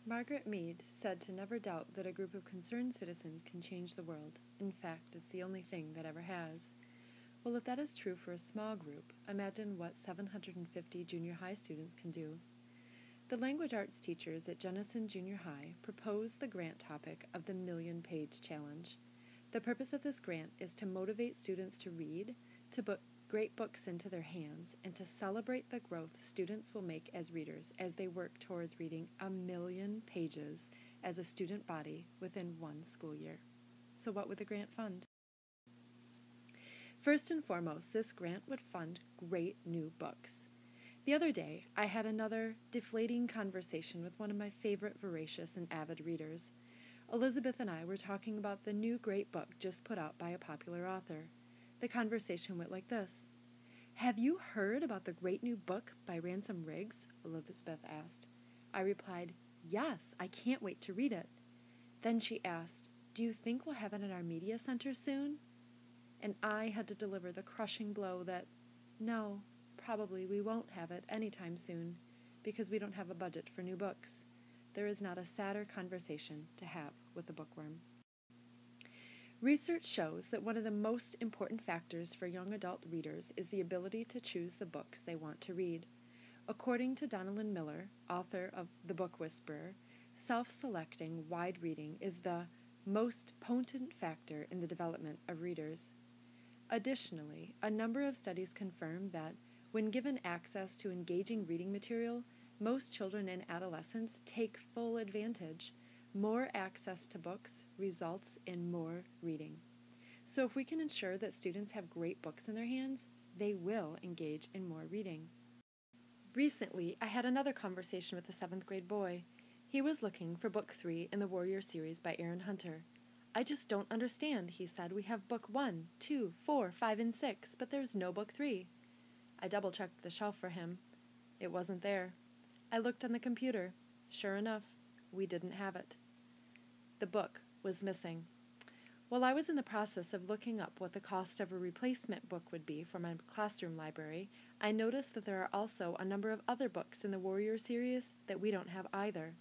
Margaret Mead said to never doubt that a group of concerned citizens can change the world. In fact, it's the only thing that ever has. Well, if that is true for a small group, imagine what 750 junior high students can do. The language arts teachers at Jenison Junior High proposed the grant topic of the Million Page Challenge. The purpose of this grant is to motivate students to read, to put great books into their hands, and to celebrate the growth students will make as readers as they work towards reading 1,000,000 pages as a student body within one school year. So what would the grant fund? First and foremost, this grant would fund great new books. The other day, I had another deflating conversation with one of my favorite voracious and avid readers. Elizabeth and I were talking about the new great book just put out by a popular author. The conversation went like this. "Have you heard about the great new book by Ransom Riggs?" Elizabeth asked. I replied, "Yes, I can't wait to read it." Then she asked, "Do you think we'll have it in our media center soon?" And I had to deliver the crushing blow that, no, probably we won't have it anytime soon, because we don't have a budget for new books. There is not a sadder conversation to have with the bookworm. Research shows that one of the most important factors for young adult readers is the ability to choose the books they want to read. According to Donalyn Miller, author of The Book Whisperer, self-selecting wide reading is the most potent factor in the development of readers. Additionally, a number of studies confirm that when given access to engaging reading material, most children and adolescents take full advantage. More access to books results in more reading. So if we can ensure that students have great books in their hands, they will engage in more reading. Recently, I had another conversation with a 7th grade boy. He was looking for book 3 in the Warrior series by Aaron Hunter. "I just don't understand," he said. "We have book 1, 2, 4, 5, and 6, but there's no book 3. I double-checked the shelf for him. It wasn't there. I looked on the computer. Sure enough, we didn't have it. The book was missing. While I was in the process of looking up what the cost of a replacement book would be for my classroom library, I noticed that there are also a number of other books in the Warrior series that we don't have either.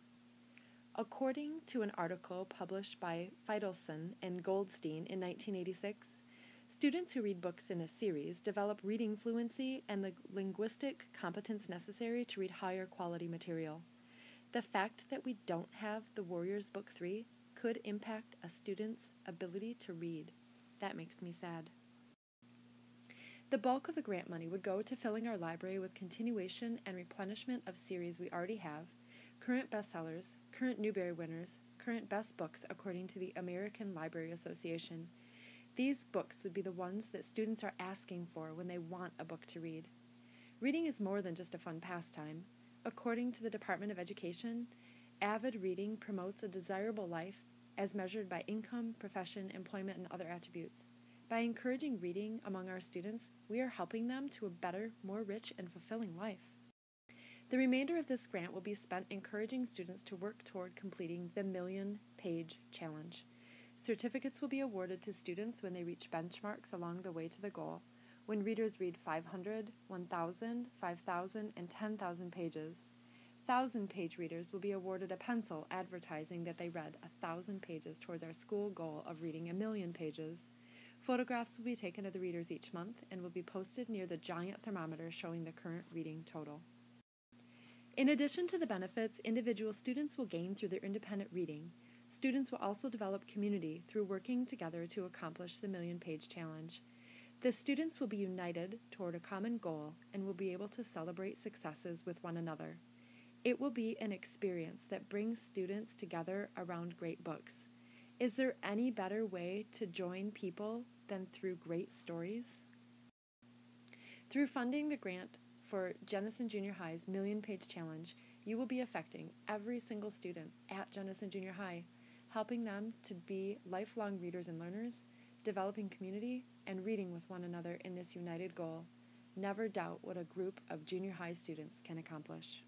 According to an article published by Feidelson and Goldstein in 1986, students who read books in a series develop reading fluency and the linguistic competence necessary to read higher quality material. The fact that we don't have the Warriors Book 3 could impact a student's ability to read. That makes me sad. The bulk of the grant money would go to filling our library with continuation and replenishment of series we already have, current bestsellers, current Newbery winners, current best books according to the American Library Association. These books would be the ones that students are asking for when they want a book to read. Reading is more than just a fun pastime. According to the Department of Education, avid reading promotes a desirable life as measured by income, profession, employment, and other attributes. By encouraging reading among our students, we are helping them to a better, more rich, and fulfilling life. The remainder of this grant will be spent encouraging students to work toward completing the Million Page Challenge. Certificates will be awarded to students when they reach benchmarks along the way to the goal, when readers read 500, 1,000, 5,000, and 10,000 pages. 1,000-page readers will be awarded a pencil advertising that they read 1,000 pages towards our school goal of reading 1,000,000 pages. Photographs will be taken of the readers each month and will be posted near the giant thermometer showing the current reading total. In addition to the benefits individual students will gain through their independent reading, students will also develop community through working together to accomplish the Million Page Challenge. The students will be united toward a common goal and will be able to celebrate successes with one another. It will be an experience that brings students together around great books. Is there any better way to join people than through great stories? Through funding the grant for Jenison Junior High's Million Page Challenge, you will be affecting every single student at Jenison Junior High, helping them to be lifelong readers and learners, developing community, and reading with one another in this united goal. Never doubt what a group of junior high students can accomplish.